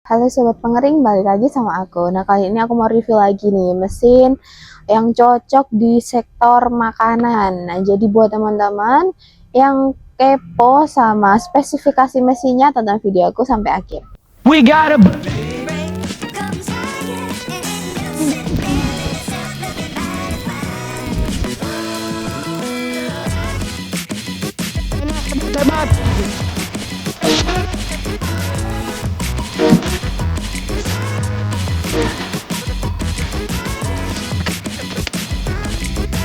Halo sobat pengering, balik lagi sama aku. Nah, kali ini aku mau review lagi nih mesin yang cocok di sektor makanan. Nah, jadi buat teman-teman yang kepo sama spesifikasi mesinnya, tonton video aku sampai akhir. We gotta Tebat.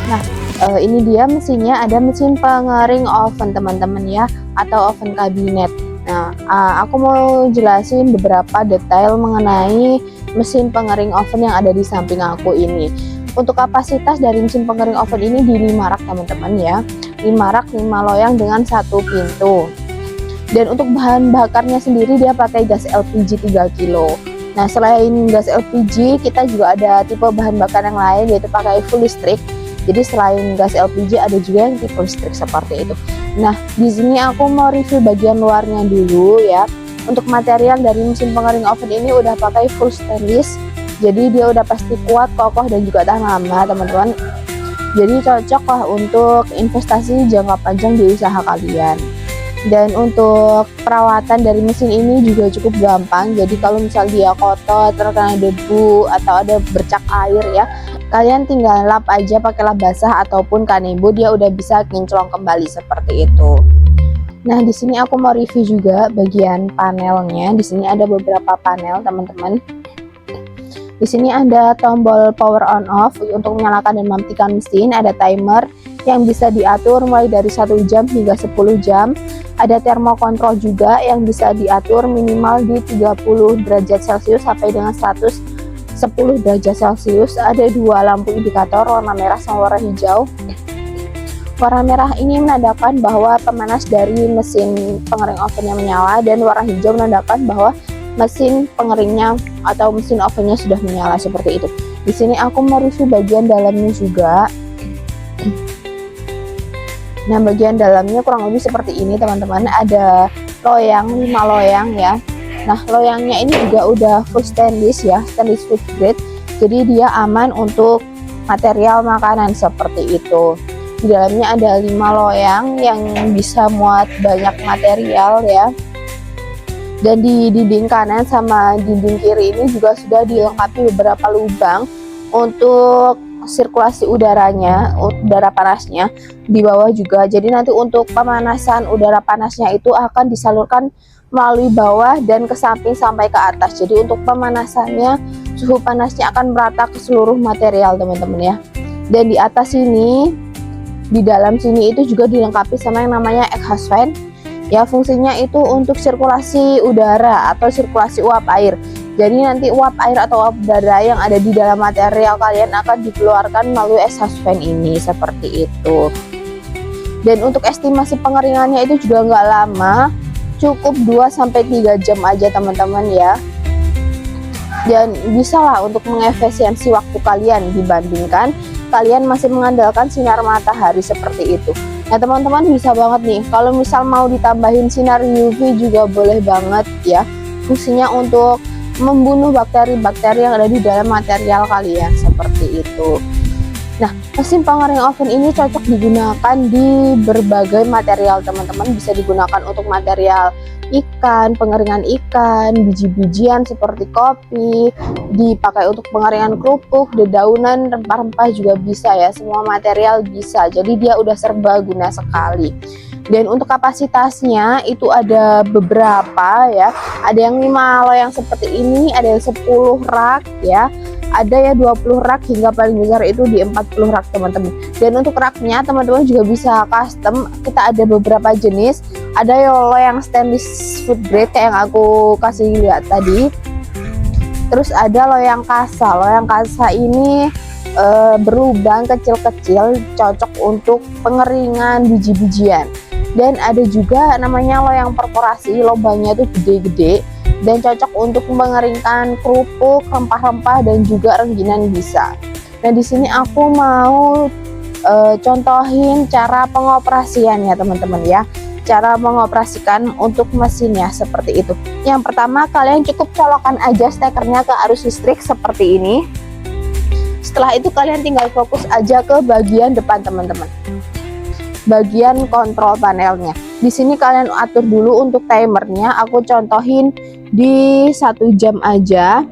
Nah, ini dia mesinnya, ada mesin pengering oven teman-teman ya, atau oven kabinet. Nah, aku mau jelasin beberapa detail mengenai mesin pengering oven yang ada di samping aku ini. Untuk kapasitas dari mesin pengering oven ini di 5 rak teman-teman ya, 5 rak 5 loyang dengan 1 pintu. Dan untuk bahan bakarnya sendiri dia pakai gas LPG 3 kilo. Nah, selain gas LPG kita juga ada tipe bahan bakar yang lain, yaitu pakai full listrik. Jadi selain gas LPG ada juga yang tipe listrik seperti itu. Nah, di sini aku mau review bagian luarnya dulu ya. Untuk material dari mesin pengering oven ini udah pakai full stainless. Jadi dia udah pasti kuat, kokoh dan juga tahan lama, teman-teman. Jadi cocok lah untuk investasi jangka panjang di usaha kalian. Dan untuk perawatan dari mesin ini juga cukup gampang. Jadi kalau misal dia kotor, terkena debu atau ada bercak air ya, kalian tinggal lap aja pakai lap basah ataupun kanebo, dia udah bisa kinclong kembali seperti itu. Nah, di sini aku mau review juga bagian panelnya. Di sini ada beberapa panel, teman-teman. Di sini ada tombol power on off untuk menyalakan dan mematikan mesin, ada timer yang bisa diatur mulai dari 1 jam hingga 10 jam. Ada thermokontrol juga yang bisa diatur minimal di 30 derajat Celcius sampai dengan 110 derajat Celcius. Ada 2 lampu indikator warna merah sama warna hijau. Warna merah ini menandakan bahwa pemanas dari mesin pengering ovennya menyala, dan warna hijau menandakan bahwa mesin pengeringnya atau mesin ovennya sudah menyala seperti itu. Di sini aku mereview bagian dalamnya juga. Nah, bagian dalamnya kurang lebih seperti ini teman-teman. Ada loyang, 5 loyang ya. Nah, loyangnya ini juga udah full stainless ya, stainless food grade. Jadi dia aman untuk material makanan seperti itu. Di dalamnya ada 5 loyang yang bisa muat banyak material ya. Dan di dinding kanan sama dinding kiri ini juga sudah dilengkapi beberapa lubang untuk sirkulasi udaranya, udara panasnya di bawah juga. Jadi nanti untuk pemanasan udara panasnya itu akan disalurkan melalui bawah dan ke samping sampai ke atas. Jadi untuk pemanasannya, suhu panasnya akan merata ke seluruh material teman-teman ya. Dan di atas sini, di dalam sini itu juga dilengkapi sama yang namanya exhaust fan ya. Fungsinya itu untuk sirkulasi udara atau sirkulasi uap air. Jadi nanti uap air atau uap udara yang ada di dalam material kalian akan dikeluarkan melalui exhaust fan ini seperti itu. Dan untuk estimasi pengeringannya itu juga nggak lama, cukup 2-3 jam aja teman-teman ya. Dan bisa lah untuk mengefisiensi waktu kalian dibandingkan kalian masih mengandalkan sinar matahari seperti itu. Nah, teman-teman bisa banget nih kalau misal mau ditambahin sinar UV juga boleh banget ya. Fungsinya untuk membunuh bakteri-bakteri yang ada di dalam material kalian seperti itu. Nah, mesin pengering oven ini cocok digunakan di berbagai material teman-teman. Bisa digunakan untuk material ikan, pengeringan ikan, biji-bijian seperti kopi, dipakai untuk pengeringan kerupuk, dedaunan, rempah-rempah juga bisa ya. Semua material bisa. Jadi dia udah serbaguna sekali. Dan untuk kapasitasnya itu ada beberapa ya. Ada yang 5 loyang seperti ini, ada yang 10 rak ya. Ada ya 20 rak hingga paling besar itu di 40 rak teman-teman. Dan untuk raknya teman-teman juga bisa custom. Kita ada beberapa jenis. Ada yang loyang stainless food grade kayak yang aku kasih lihat tadi. Terus ada loyang kasa. Loyang kasa ini berlubang kecil-kecil, cocok untuk pengeringan biji-bijian. Dan ada juga namanya loyang perforasi, lubangnya itu gede-gede dan cocok untuk mengeringkan kerupuk, rempah-rempah dan juga rengginang bisa. Nah, di sini aku mau contohin cara pengoperasiannya teman-teman ya. cara mengoperasikan untuk mesinnya seperti itu. Yang pertama, kalian cukup colokan aja stekernya ke arus listrik seperti ini. Setelah itu kalian tinggal fokus aja ke bagian depan teman-teman, bagian kontrol panelnya. Di sini kalian atur dulu untuk timernya, aku contohin di 1 jam aja.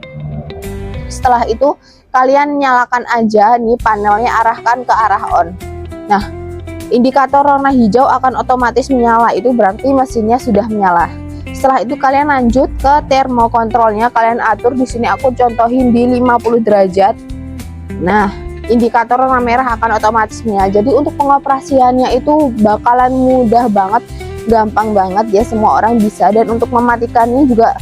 Setelah itu kalian nyalakan aja nih panelnya, arahkan ke arah on. Nah, indikator warna hijau akan otomatis menyala, itu berarti mesinnya sudah menyala. Setelah itu kalian lanjut ke termokontrolnya, kalian atur di sini aku contohin di 50 derajat. Nah, indikator warna merah akan otomatis menyala. Jadi untuk pengoperasiannya itu bakalan mudah banget, gampang banget ya, semua orang bisa. Dan untuk mematikannya juga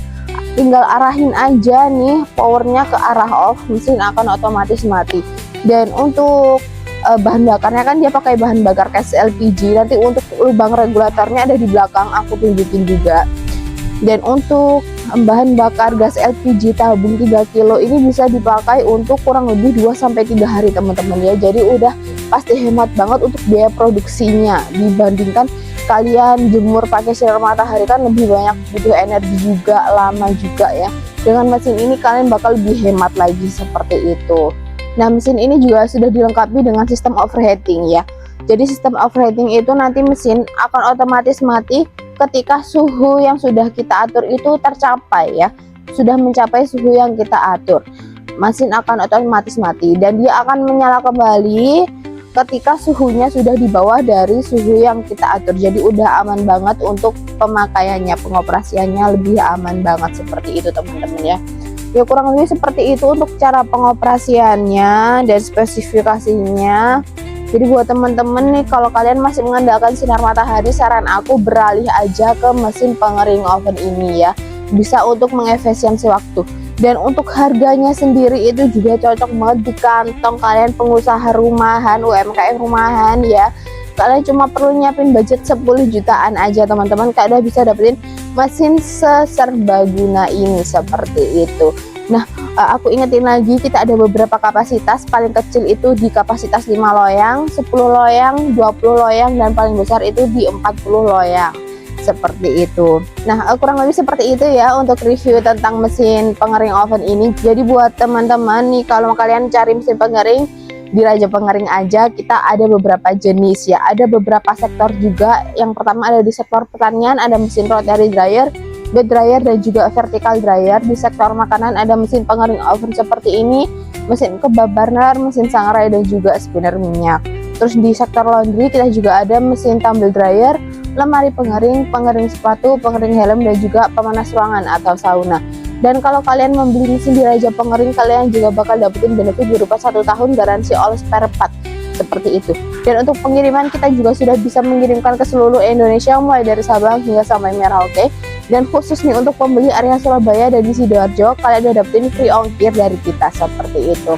tinggal arahin aja nih powernya ke arah off, mesin akan otomatis mati. Dan untuk bahan bakarnya kan dia pakai bahan bakar gas LPG, nanti untuk lubang regulatornya ada di belakang, aku tunjukin juga. Dan untuk bahan bakar gas LPG tabung 3 kilo ini bisa dipakai untuk kurang lebih 2-3 hari teman-teman ya. Jadi udah pasti hemat banget untuk biaya produksinya, dibandingkan kalian jemur pakai sinar matahari kan lebih banyak butuh energi juga, lama juga ya. Dengan mesin ini kalian bakal lebih hemat lagi seperti itu. Nah, mesin ini juga sudah dilengkapi dengan sistem overheating ya. Jadi sistem overheating itu nanti mesin akan otomatis mati ketika suhu yang sudah kita atur itu tercapai ya. Sudah mencapai suhu yang kita atur, mesin akan otomatis mati. Dan dia akan menyala kembali ketika suhunya sudah di bawah dari suhu yang kita atur. Jadi udah aman banget untuk pemakaiannya, pengoperasiannya lebih aman banget seperti itu teman-teman ya. Ya kurang lebih seperti itu untuk cara pengoperasiannya dan spesifikasinya. Jadi buat teman-teman nih, kalau kalian masih mengandalkan sinar matahari, saran aku beralih aja ke mesin pengering oven ini ya. Bisa untuk mengefisiensi waktu. Dan untuk harganya sendiri itu juga cocok banget di kantong kalian pengusaha rumahan, UMKM rumahan ya. Kalian cuma perlu nyiapin budget 10 jutaan aja teman-teman, kalian udah bisa dapetin mesin seserbaguna ini seperti itu. Nah, aku ingetin lagi, kita ada beberapa kapasitas. Paling kecil itu di kapasitas 5 loyang, 10 loyang, 20 loyang, dan paling besar itu di 40 loyang seperti itu. Nah, kurang lebih seperti itu ya untuk review tentang mesin pengering oven ini. Jadi buat teman-teman nih, kalau kalian cari mesin pengering, di Raja Pengering aja kita ada beberapa jenis ya, ada beberapa sektor juga. Yang pertama ada di sektor pertanian, ada mesin rotary dryer, bed dryer, dan juga vertical dryer. Di sektor makanan ada mesin pengering oven seperti ini, mesin kebab burner, mesin sangrai, dan juga spinner minyak. Terus di sektor laundry kita juga ada mesin tumble dryer, lemari pengering, pengering sepatu, pengering helm, dan juga pemanas ruangan atau sauna. Dan kalau kalian membeli mesin di Raja Pengering, kalian juga bakal dapetin benefit berupa 1 tahun garansi all spare part seperti itu. Dan untuk pengiriman kita juga sudah bisa mengirimkan ke seluruh Indonesia, mulai dari Sabang hingga sampai Merauke. Dan khusus nih untuk pembeli area Surabaya dan di Sidoarjo, kalian udah dapetin free ongkir dari kita seperti itu.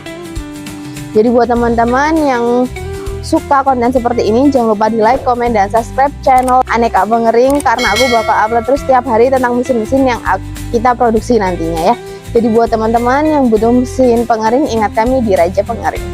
Jadi buat teman-teman yang suka konten seperti ini, jangan lupa di like, komen, dan subscribe channel Aneka Pengering, karena aku bakal upload terus setiap hari tentang mesin-mesin yang kita produksi nantinya ya. Jadi buat teman-teman yang butuh mesin pengering, ingat kami di Raja Pengering.